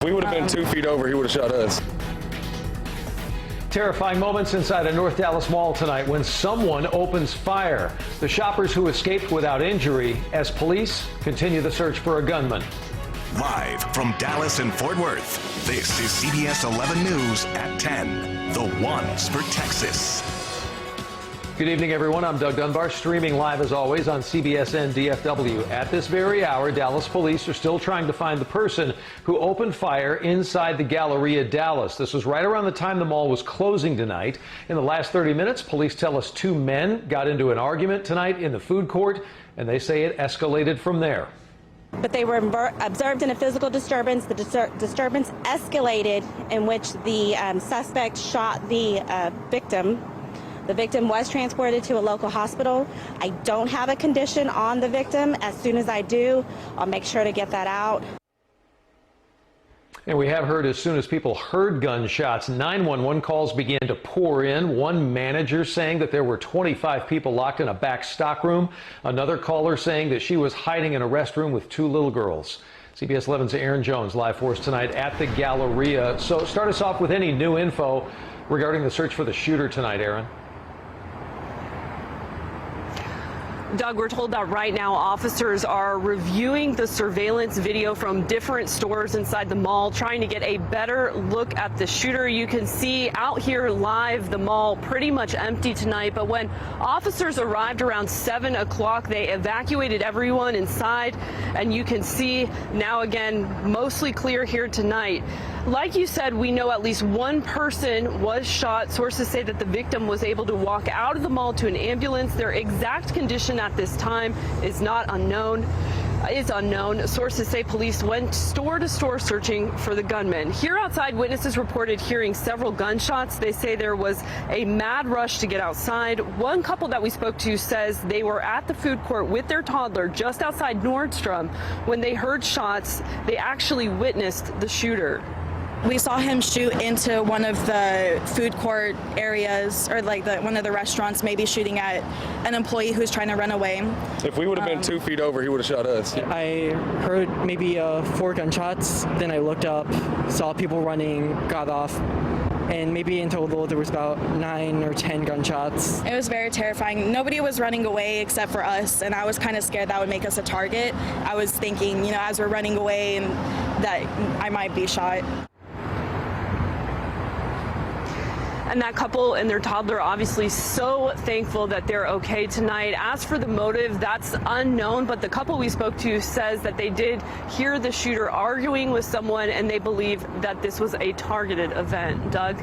If we would have been 2 feet over, he would have shot us. Terrifying moments inside a North Dallas mall tonight when someone opens fire. The shoppers who escaped without injury as police continue the search for a gunman. Live from Dallas and Fort Worth, this is CBS 11 News at 10. The Ones for Texas. Good evening, everyone. I'm Doug Dunbar, streaming live as always on CBSN DFW. At this very hour, Dallas police are still trying to find the person who opened fire inside the Galleria Dallas. This was right around the time the mall was closing tonight. In the last 30 minutes, police tell us 2 men got into an argument tonight in the food court, and they say it escalated from there. But they were observed in a physical disturbance. The disturbance escalated in which the suspect shot the victim. The victim was transported to a local hospital. I don't have a condition on the victim. As soon as I do, I'll make sure to get that out. And we have heard as soon as people heard gunshots, 911 calls began to pour in. One manager saying that there were 25 people locked in a back stockroom. Another caller saying that she was hiding in a restroom with 2 little girls. CBS 11's Aaron Jones live for us tonight at the Galleria. So start us off with any new info regarding the search for the shooter tonight, Aaron. Doug, we're told that right now officers are reviewing the surveillance video from different stores inside the mall, trying to get a better look at the shooter. You can see out here live the mall pretty much empty tonight, but when officers arrived around 7 o'clock, they evacuated everyone inside, and you can see now again mostly clear here tonight. Like you said, we know at least one person was shot. Sources say that the victim was able to walk out of the mall to an ambulance. Their exact condition at this time is unknown. Sources say police went store to store searching for the gunman. Here outside, witnesses reported hearing several gunshots. They say there was a mad rush to get outside. One couple that we spoke to says they were at the food court with their toddler just outside Nordstrom. When they heard shots, they actually witnessed the shooter. We saw him shoot into one of the food court areas, or like one of the restaurants, maybe shooting at an employee who's trying to run away. If we would have been 2 feet over, he would have shot us. I heard maybe 4 gunshots. Then I looked up, saw people running, got off, and maybe in total there was about 9 or 10 gunshots. It was very terrifying. Nobody was running away except for us, and I was kind of scared that would make us a target. I was thinking, you know, as we're running away, and that I might be shot. And that couple and their toddler obviously so thankful that they're okay tonight. As for the motive, that's unknown, but the couple we spoke to says that they did hear the shooter arguing with someone, and they believe that this was a targeted event. Doug?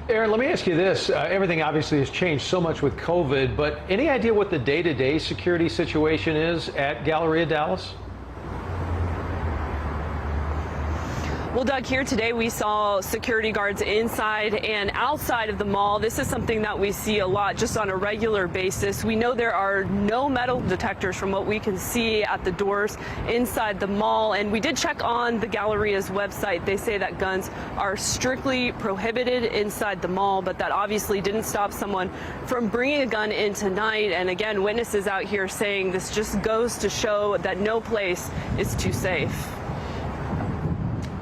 Aaron, let me ask you this. Everything obviously has changed so much with COVID, but any idea what the day-to-day security situation is at Galleria Dallas? Well, Doug, here today we saw security guards inside and outside of the mall. This is something that we see a lot just on a regular basis. We know there are no metal detectors from what we can see at the doors inside the mall. And we did check on the Galleria's website. They say that guns are strictly prohibited inside the mall, but that obviously didn't stop someone from bringing a gun in tonight. And again, witnesses out here saying this just goes to show that no place is too safe.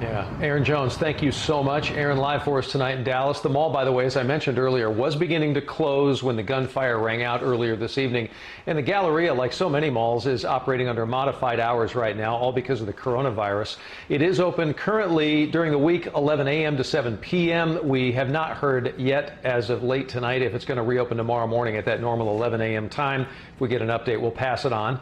Yeah, Aaron Jones, thank you so much. Aaron, live for us tonight in Dallas. The mall, by the way, as I mentioned earlier, was beginning to close when the gunfire rang out earlier this evening. And the Galleria, like so many malls, is operating under modified hours right now, all because of the coronavirus. It is open currently during the week, 11 a.m. to 7 p.m. We have not heard yet, as of late tonight, if it's going to reopen tomorrow morning at that normal 11 a.m. time. If we get an update, we'll pass it on.